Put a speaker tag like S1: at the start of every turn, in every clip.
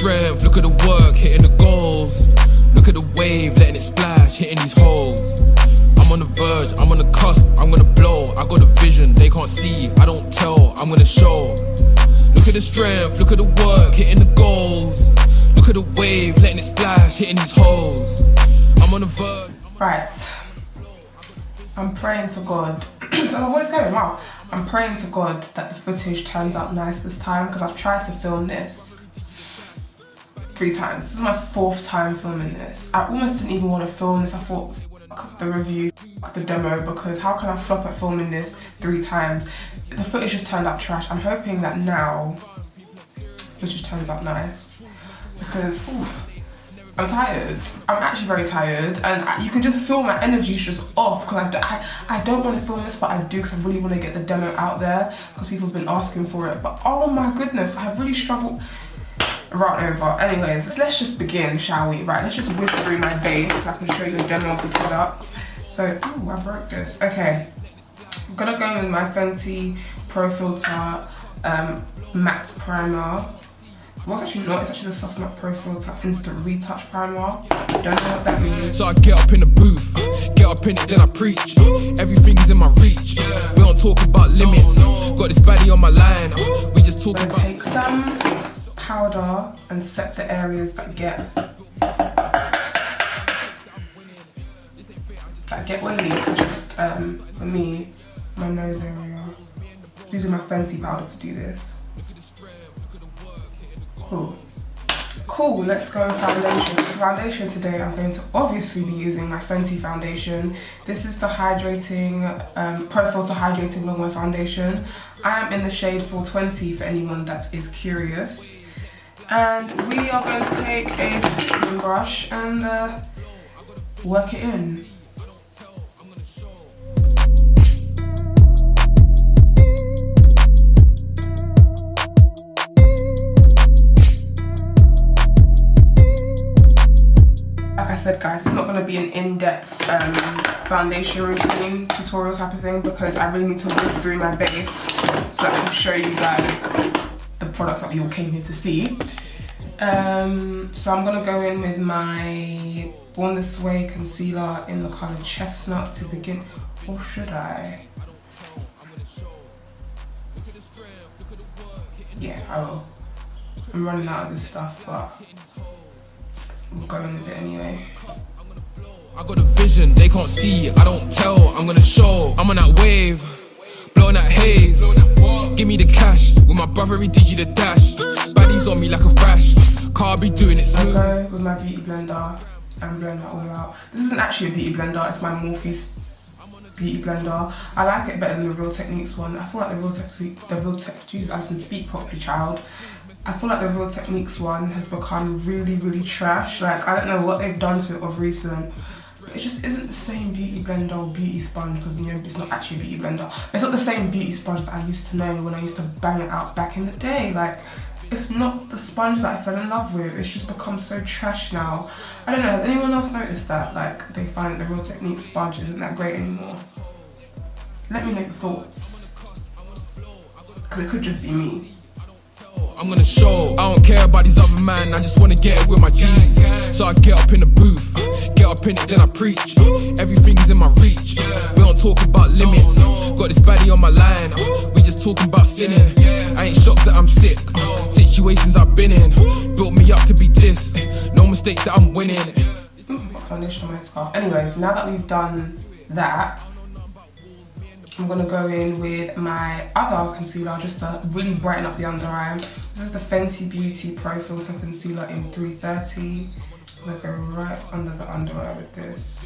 S1: strength, look at the work, hitting the goals. Look at the wave, letting it splash, hitting these holes. I'm on the verge, I'm on the cusp, I'm gonna blow. I got a vision, they can't see, I don't tell, I'm gonna show. Look at the strength, look at the work, hitting the goals. Look at the wave, letting it splash, hitting these holes. I'm on the verge.
S2: Right. I'm praying to God. So my voice going, wow. I'm praying to God that the footage turns out nice this time, because I've tried to film this 3 times. This is my 4th time filming this. I almost didn't even want to film this. I thought, fuck the review, fuck the demo, because how can I flop at filming this 3 times? The footage just turned out trash. I'm hoping that now it just turns out nice, because ooh, I'm tired. I'm actually very tired, and you can just feel my energy's just off, because I don't want to film this, but I do, because I really want to get the demo out there, because people have been asking for it. But oh my goodness, I've really struggled. Right over. Anyways, let's just begin, shall we? Right, let's just whiz through my base so I can show you a demo of the products. So, ooh, I broke this. Okay, I'm gonna go in with my Fenty Pro Filter Matte Primer. Well, it's actually not, it's actually the Soft Matte Pro Filter Instant Retouch Primer. Don't know what that means.
S1: So I get up in the booth, get up in it, then I preach. Everything is in my reach. We don't talk about limits. Got this baddie on my line. We just talk about.
S2: Take some powder and set the areas that get oily. So just for me, my nose area. Using my Fenty powder to do this. Cool, let's go foundation. For foundation today, I'm going to obviously be using my Fenty foundation. This is the hydrating, Pro Filter Hydrating Longwear Foundation. I am in the shade 420 for anyone that is curious. And we are going to take a stippling brush and work it in. Like I said, guys, it's not going to be an in-depth foundation routine tutorial type of thing, because I really need to whiz through my base so that I can show you guys the products that you all came here to see. So I'm gonna go in with my Born This Way concealer in the colour Chestnut to begin. Or should I? Yeah, I will. I'm running out of this stuff, but we'll go in with it anyway.
S1: I got a vision, they can't see, I don't tell, I'm gonna show. I'm on that wave, blowing that haze. Give me the cash, with my brother he did you the dash. Baddies on me like a rash, can't be doing it smooth.
S2: I'll go with my beauty blender and blend that all out. This isn't actually a beauty blender, it's my Morphe's beauty blender. I like it better than the Real Techniques one. I feel like Jesus, I can speak properly, child. I feel like the Real Techniques one has become really, really trash. Like, I don't know what they've done to it of recent. It just isn't the same beauty blender or beauty sponge, because you know it's not actually a beauty blender. It's not the same beauty sponge that I used to know when I used to bang it out back in the day. Like, it's not the sponge that I fell in love with. It's just become so trash now. I don't know, has anyone else noticed that? Like, they find the Real Techniques sponge isn't that great anymore? Let me know your thoughts, because it could just be me.
S1: I'm gonna show, I don't care about these other man, I just wanna get it with my G's. So I get up in the booth, get up in it, then I preach. Everything is in my reach, we don't talk about limits. Got this baddie on my line, we just talking about sinning. I ain't shocked that I'm sick, situations I've been in built me up to be this, no mistake that I'm winning.
S2: Got foundation on my scarf. Anyways, now that we've done that, I'm gonna go in with my other concealer just to really brighten up the under eye. This is the Fenty Beauty Pro Filter Concealer in 330. I'm gonna go right under the under eye with this.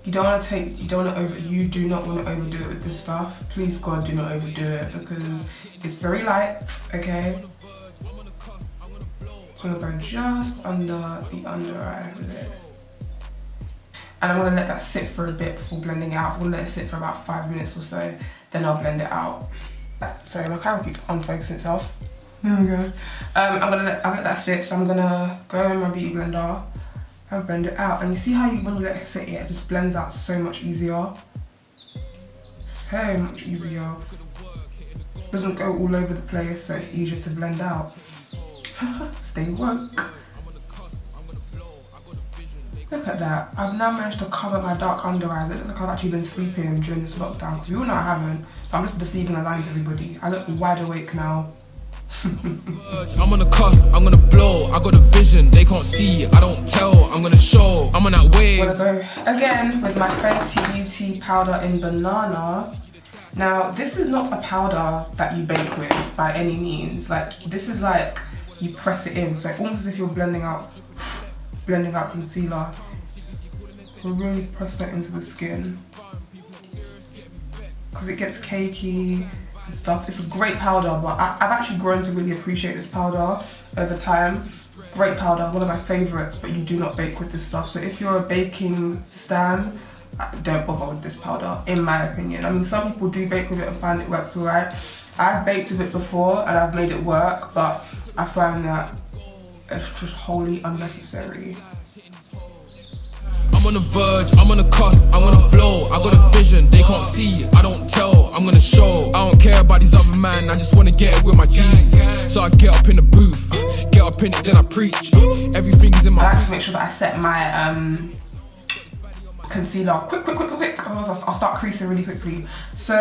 S2: You do not want to overdo it with this stuff. Please God, do not overdo it, because it's very light, okay? So I'm gonna go just under the under eye with it. And I'm gonna let that sit for a bit before blending it out. So I'm gonna let it sit for about 5 minutes or so, then I'll blend it out. Sorry, my camera keeps unfocusing itself. There we go. I'll let that sit, so I'm gonna go in my beauty blender and blend it out. And you see how when you let it sit, it just blends out so much easier. So much easier. Doesn't go all over the place, so it's easier to blend out. Stay woke. Look at that. I've now managed to cover my dark under eyes. It looks like I've actually been sleeping during this lockdown, because we all know I haven't. So I'm just deceiving the lines, everybody. I look wide awake now.
S1: I'm on the cusp, I'm gonna blow. I got a vision, they can't see, I don't tell, I'm gonna show. I'm on that wave.
S2: I'm gonna go again with my Fenty Beauty powder in banana. Now, this is not a powder that you bake with by any means. Like, this is like you press it in, so almost as if you're blending out concealer. We'll really press that into the skin because it gets cakey and stuff. It's a great powder, but I've actually grown to really appreciate this powder over time. Great powder, one of my favourites, but you do not bake with this stuff. So if you're a baking stan, don't bother with this powder, in my opinion. I mean, some people do bake with it and find it works alright. I've baked with it before and I've made it work, but I find that it's just wholly unnecessary.
S1: I'm on the verge, I'm on the cusp, I'm gonna blow. I got a vision, they can't see, I don't tell, I'm gonna show. I don't care about these other man, I just wanna get it with my G's. So I get up in the booth, get up in it, then I preach. Everything's in my...
S2: I like to make sure that I set my concealer quick, otherwise I'll start creasing really quickly. So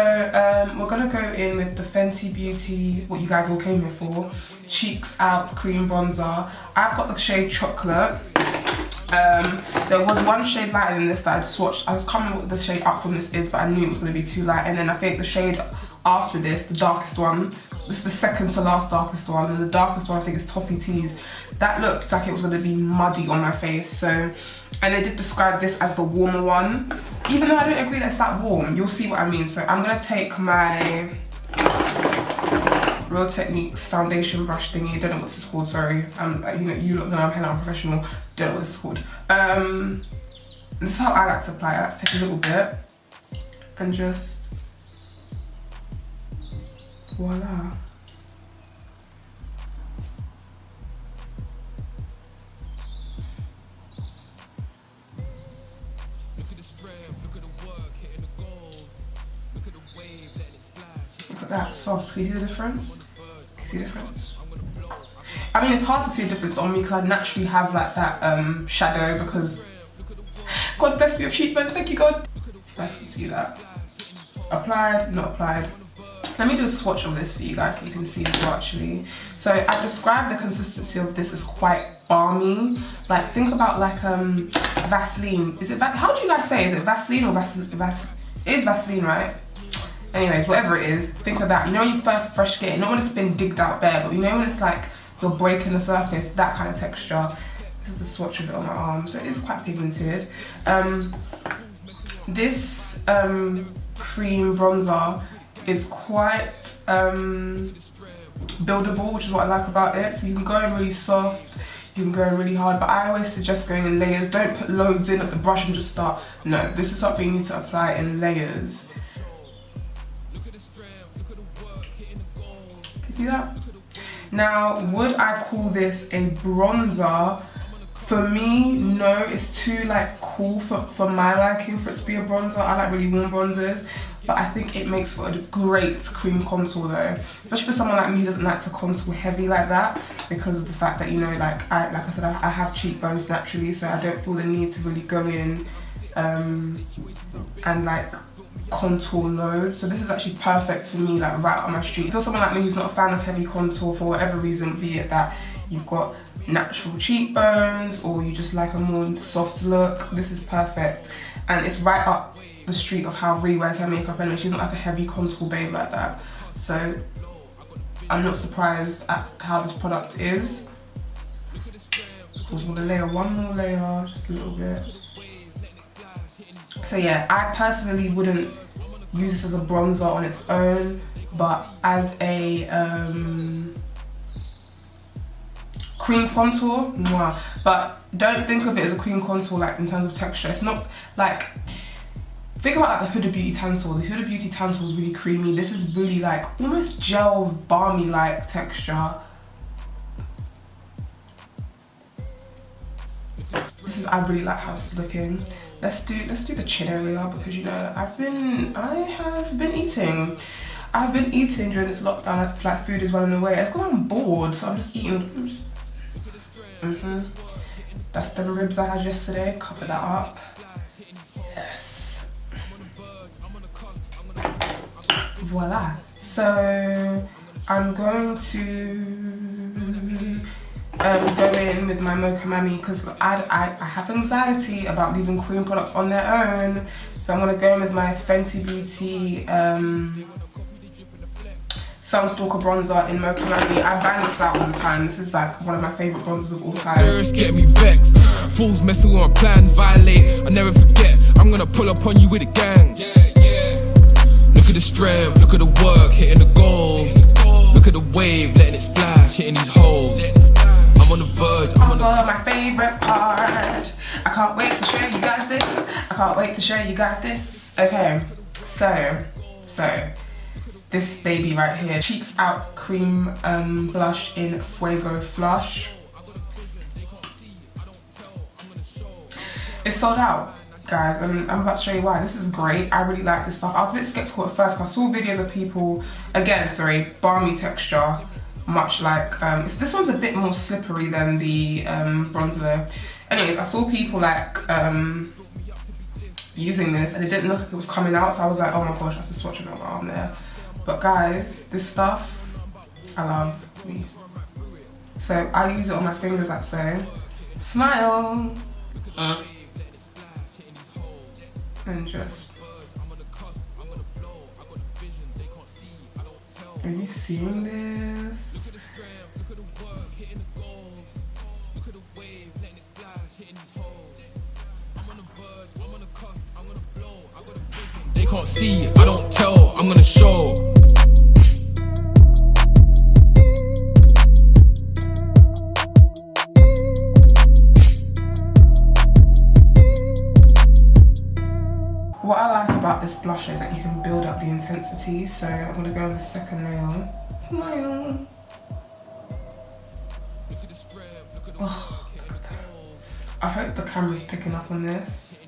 S2: we're gonna go in with the Fenty Beauty, what you guys all came here for, Cheeks Out Cream Bronzer. I've got the shade Chocolate. There was one shade lighter than this that I'd swatched. I can't remember what the shade up from this is, but I knew it was going to be too light. And then I think the shade after this, the darkest one, this is the second to last darkest one, and the darkest one I think is Toffee Teas. That looked like it was going to be muddy on my face. So, and they did describe this as the warmer one, even though I don't agree that it's that warm. You'll see what I mean. So I'm going to take my Real Techniques foundation brush thingy. Don't know what this is called, sorry. You look know I'm kind of unprofessional. Don't know what this is called. This is how I like to apply it. I like to take a little bit and just voila. Look at that, soft. Can you see the difference? Can you see the difference? I mean, it's hard to see a difference on me because I naturally have like that shadow because God bless me your cheekbones, thank you God. You guys can see that. Applied, not applied. Let me do a swatch of this for you guys so you can see as well actually. So I described the consistency of this as quite balmy. Like think about like Vaseline. Is it, how do you guys say, is it Vaseline or Vaseline? It is Vaseline, right? Anyways, whatever it is, think of that. You know when you first fresh get it, not when it's been digged out bare, but you know when it's like you're breaking the surface, that kind of texture. This is the swatch of it on my arm, so it is quite pigmented. This cream bronzer is quite buildable, which is what I like about it. So you can go in really soft, you can go in really hard, but I always suggest going in layers. Don't put loads in at the brush and just start. No, this is something you need to apply in layers. See that? Now, would I call this a bronzer? For me, no, it's too like cool for my liking for it to be a bronzer. I like really warm bronzers, but I think it makes for a great cream contour though. Especially for someone like me who doesn't like to contour heavy like that, because of the fact that, you know, like I said, I have cheekbones naturally, so I don't feel the need to really go in and like contour load. So this is actually perfect for me, like right on my street. If you're someone like me who's not a fan of heavy contour for whatever reason, be it that you've got natural cheekbones or you just like a more soft look, this is perfect. And it's right up the street of how Ree wears her makeup anyway. She's not like a heavy contour babe like that. So I'm not surprised at how this product is. Of course, I'm gonna layer one more layer, just a little bit. So yeah, I personally wouldn't use this as a bronzer on its own, but as a cream contour, mwah. But don't think of it as a cream contour like in terms of texture. It's not like, think about like the Huda Beauty Tantour. The Huda Beauty Tantour is really creamy. This is really like almost gel, balmy like texture. I really like how this is looking. Let's do the chin area because, you know, I have been eating. I've been eating during this lockdown. I feel like food is running away. It's because I'm bored, so I'm just eating. That's the ribs I had yesterday. Cover that up. Yes. Voila. So I'm going to go in with my Mocha Mami because I have anxiety about leaving cream products on their own. So I'm going to go in with my Fenty Beauty Sunstalker bronzer in Mocha Mami. I bang this out all the time. This is like one of my favourite bronzers of all time.
S1: Serious, get me vexed. Fools messing with my plans, violate. I never forget. I'm gonna pull up on you with a gang. Look at the strength, look at the work, hitting the goals. Look at the wave, letting it splash, hitting these holes. I'm on the verge.
S2: I'm on my favourite part. I can't wait to show you guys this. I can't wait to show you guys this. Okay, so this baby right here, Cheeks Out Cream blush in Fuego Flush. It's sold out, guys, and I'm about to show you why. This is great. I really like this stuff. I was a bit skeptical at first because I saw videos of people, again, sorry, balmy texture, much like, this one's a bit more slippery than the bronzer though. Anyways, I saw people like using this and it didn't look like it was coming out, so I was like, oh my gosh, that's a swatch on my arm there. But guys, this stuff, I love me. So I use it on my fingers like so. Smile. And just, are you seeing this?
S1: They can't see, I don't tell, I'm gonna show.
S2: What I like about this blusher is that you can build up the intensity, so I'm going to go with the second nail. Smile. Oh, look at that. I hope the camera's picking up on this.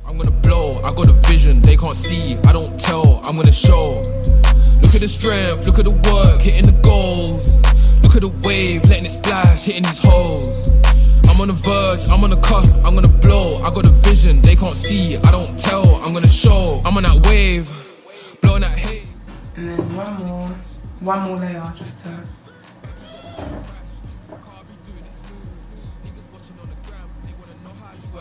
S1: I'm gonna blow, I got a vision, they can't see, I don't tell, I'm gonna show. Look at the strength, look at the work, hitting the goals. Look at the wave, letting it splash, hitting these holes. I'm on the verge, I'm on the cusp, I'm gonna blow. I got a vision, they can't see, I don't tell, I'm gonna show. I'm on that wave, blowing that haze.
S2: And then one more layer just to...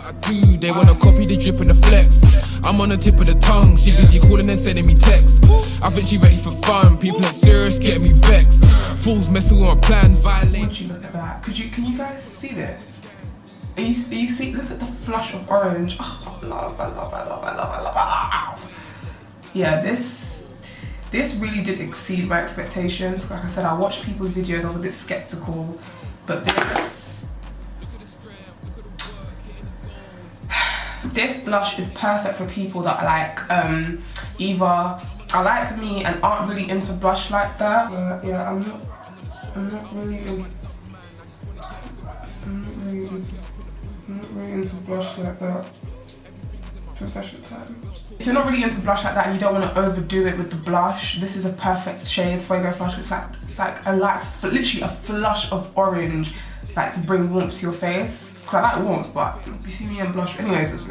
S1: I do, they wanna copy the drip and the flex. I'm on the tip of the tongue, she busy calling and sending me texts. I think she ready for fun, people ain't serious, getting me vexed. Fools messing with my plans, violate.
S2: Would you look at that? Can you guys see this? You see, look at the flush of orange. Oh, I love. Yeah, this really did exceed my expectations. Like I said, I watched people's videos, I was a bit skeptical, but this blush is perfect for people that are like either are like me and aren't really into blush like that. Yeah, I'm not really into blush like that. Professional time. If you're not really into blush like that and you don't want to overdo it with the blush, this is a perfect shade. Fuego Flush. It's like a literally a flush of orange, like to bring warmth to your face. Because I like warmth, but you see me in blush. Anyways, it's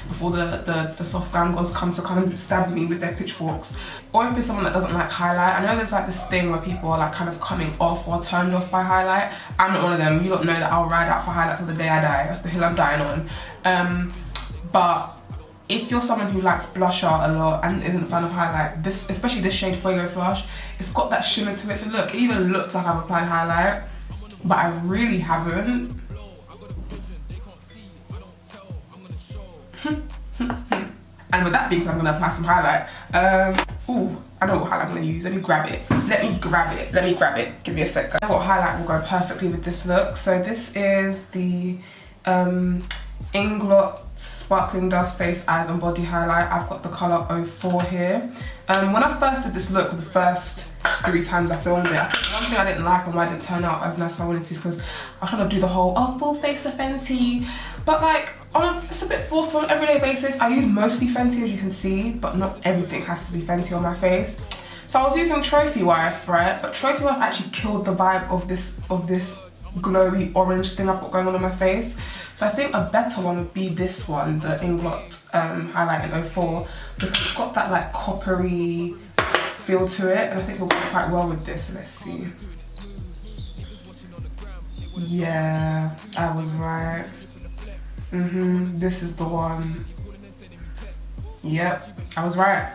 S2: before the soft glam girls come to kind of stab me with their pitchforks. Or if you're someone that doesn't like highlight, I know there's like this thing where people are like kind of coming off or turned off by highlight. I'm not one of them. You don't know that I'll ride out for highlight till the day I die. That's the hill I'm dying on. But if you're someone who likes blusher a lot and isn't a fan of highlight, this, especially this shade Fuego Flush, it's got that shimmer to it. So look, it even looks like I've applied highlight, but I really haven't. And with that being said, I'm gonna apply some highlight. Ooh, I know what highlight I'm gonna use. Let me grab it. Give me a sec. I know what highlight will go perfectly with this look. So this is the Inglot Sparkling Dust Face, Eyes and Body Highlight. I've got the colour 04 here. When I first did this look, the first 3 times I filmed it, one thing I didn't like and why it didn't turn out as nice as I wanted to is because I was trying to do the whole, oh, full face of Fenty. But like, it's a bit forced on an everyday basis. I use mostly Fenty, as you can see, but not everything has to be Fenty on my face. So I was using Trophy Wife, right? But Trophy Wife actually killed the vibe of this glowy orange thing I've got going on my face. So I think a better one would be this one, the Inglot highlight in 04, because it's got that like coppery feel to it, and I think it'll go quite well with this. Let's see. Yeah, I was right. This is the one. Yep, I was right.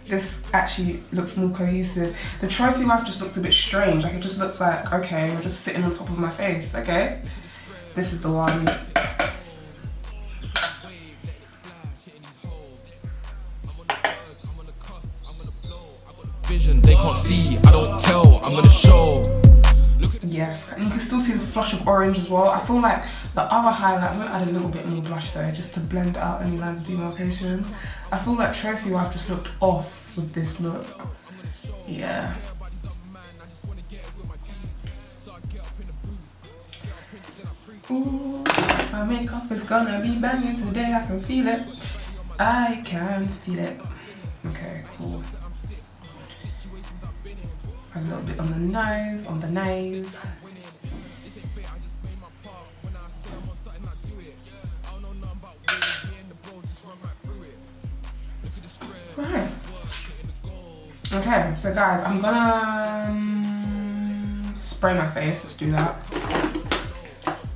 S2: This actually looks more cohesive. The Trophy Wife just looks a bit strange. Like it just looks like, okay, we're just sitting on top of my face, okay? This is the one.
S1: Vision, they can't see, I don't tell, I'm gonna show.
S2: Yes, and you can still see the flush of orange as well. I feel like the other highlight, I'm gonna add a little bit more blush though, just to blend out any lines of demarcation. I feel like Trophy Wife just looked off with this look. Yeah. Ooh, my makeup is gonna be banging today, I can feel it. I can feel it. Okay, cool. A little bit on the nose, Right. Okay, so guys, I'm gonna spray my face. Let's do that.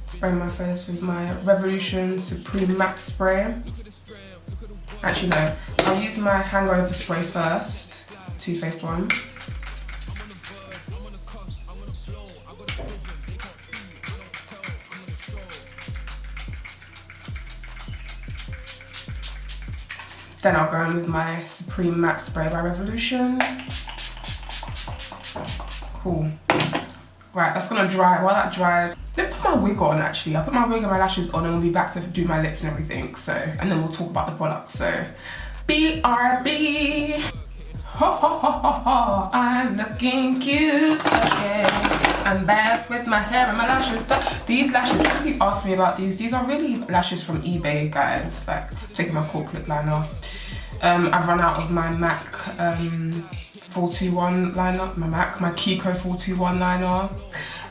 S2: Spray my face with my Revolution Supreme Matte Spray. Actually, no. I'll use my Hangover Spray first. Too Faced one. Then I'll go in with my Supreme Matte Spray by Revolution. Cool. Right, that's gonna dry. While that dries, let me put my wig on actually. I'll put my wig and my lashes on and we'll be back to do my lips and everything. So, and then we'll talk about the product. So, BRB. Ho ho ho ho ho, I'm looking cute again. I'm back with my hair and my lashes done. These lashes, people keep asking me about these. These are really lashes from eBay, guys. Like, taking my cork lip liner. I've run out of my MAC 421 liner, my Kiko 421 liner.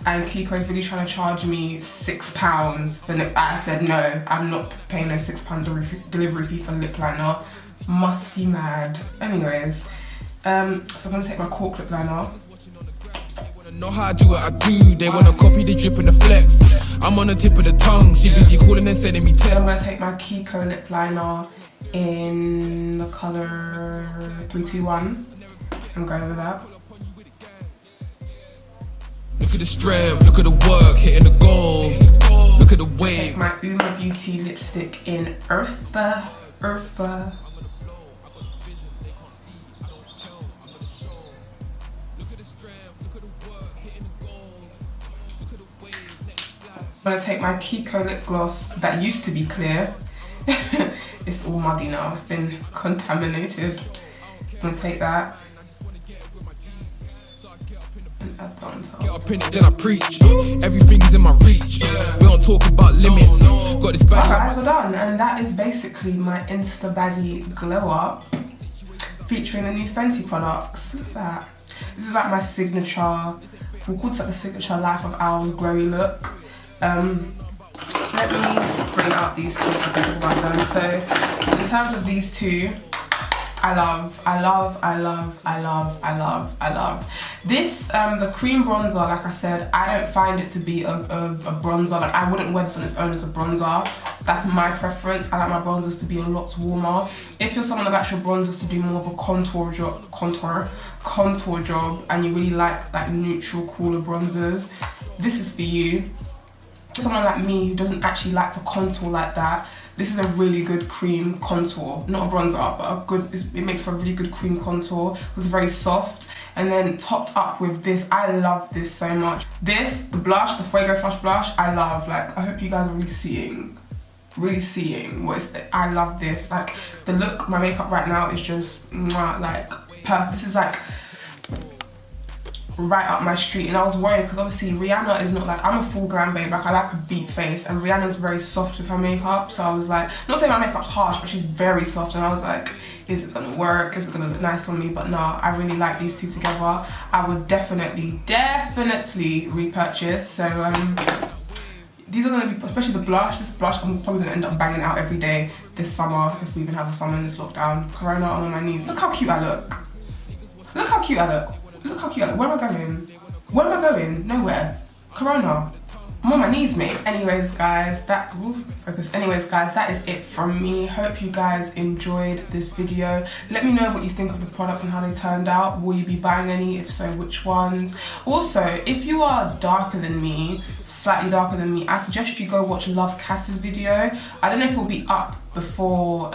S2: And Kiko's really trying to charge me £6 for lip. I said no, I'm not paying no £6 delivery fee for lip liner. Must be mad. Anyways, so I'm gonna take my cork lip liner.
S1: Know how I do what I do. They wanna copy the drip and the flex. I'm on the tip of the tongue. She busy calling and sending me texts.
S2: I'm gonna take my Kiko lip liner in the color 321. I'm going with that.
S1: Look at the strength, look at the work, hitting the goals. Look at the wave.
S2: Take my Uma Beauty lipstick in Eartha. I'm gonna take my Kiko lip gloss that used to be clear. It's all muddy now, it's been contaminated. I'm gonna take that. And add that on top.
S1: Get up in it, then I preach. Everything is in my reach. We don't talk about limits. Got this bad.
S2: Alright guys, we're done. And that is basically my Insta Baddie glow up featuring the new Fenty products. Look at that. This is like my signature, we'll call it like the signature LifeOfAls glowy look. Let me bring out these two so I can talk about them. So in terms of these two, I love this, the cream bronzer. Like I said, I don't find it to be a bronzer. Like I wouldn't wear this on its own as a bronzer. That's my preference. I like my bronzers to be a lot warmer. If you're someone that likes your bronzers to do more of a contour job, and you really like neutral, cooler bronzers, this is for you. Someone like me who doesn't actually like to contour like that, this is a really good cream contour. Not a bronzer, but a good, it makes for a really good cream contour. It's very soft. And then topped up with this, I love this so much. This, the blush, the Fuego Flush Blush, I love. Like, I hope you guys are really seeing what is it. I love this. Like, the look, my makeup right now is just, like, perfect. This is like, right up my street, and I was worried because obviously Rihanna is not like, I'm a full glam babe, like I like a beat face, and Rihanna's very soft with her makeup, so I was like, not saying my makeup's harsh, but she's very soft, and I was like, is it gonna work? Is it gonna look nice on me? But no, I really like these two together. I would definitely repurchase. So these are gonna be, especially the blush, this blush I'm probably gonna end up banging out every day this summer if we even have a summer in this lockdown. Corona, I'm on my knees. Look how cute I look. Look how cute I look. Look how cute I look. Where am I going? Where am I going? Nowhere. Corona. I'm on my knees, mate. Anyways, guys, that is it from me. Hope you guys enjoyed this video. Let me know what you think of the products and how they turned out. Will you be buying any? If so, which ones? Also, if you are darker than me, slightly darker than me, I suggest you go watch Love Cass's video. I don't know if it will be up before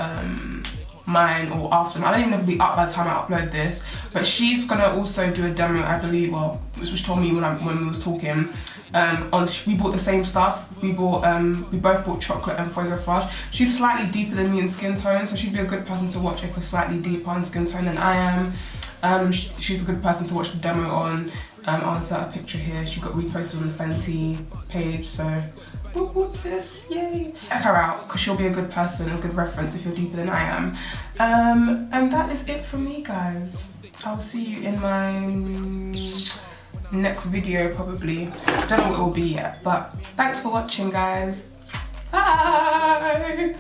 S2: mine or after. I don't even know if it'll be up by the time I upload this, but she's gonna also do a demo, I believe, well, which was told me when we was talking. We bought the same stuff. We both bought Chocolate and Fuego. She's slightly deeper than me in skin tone, so she'd be a good person to watch if we're slightly deeper in skin tone than I am. She's a good person to watch the demo on. I'll insert a picture here. She got reposted on the Fenty page, so whoop sis, yay. Check her out, because she'll be a good person, a good reference if you're deeper than I am. And that is it from me, guys. I'll see you in my next video, probably. Don't know what it will be yet, but thanks for watching, guys. Bye!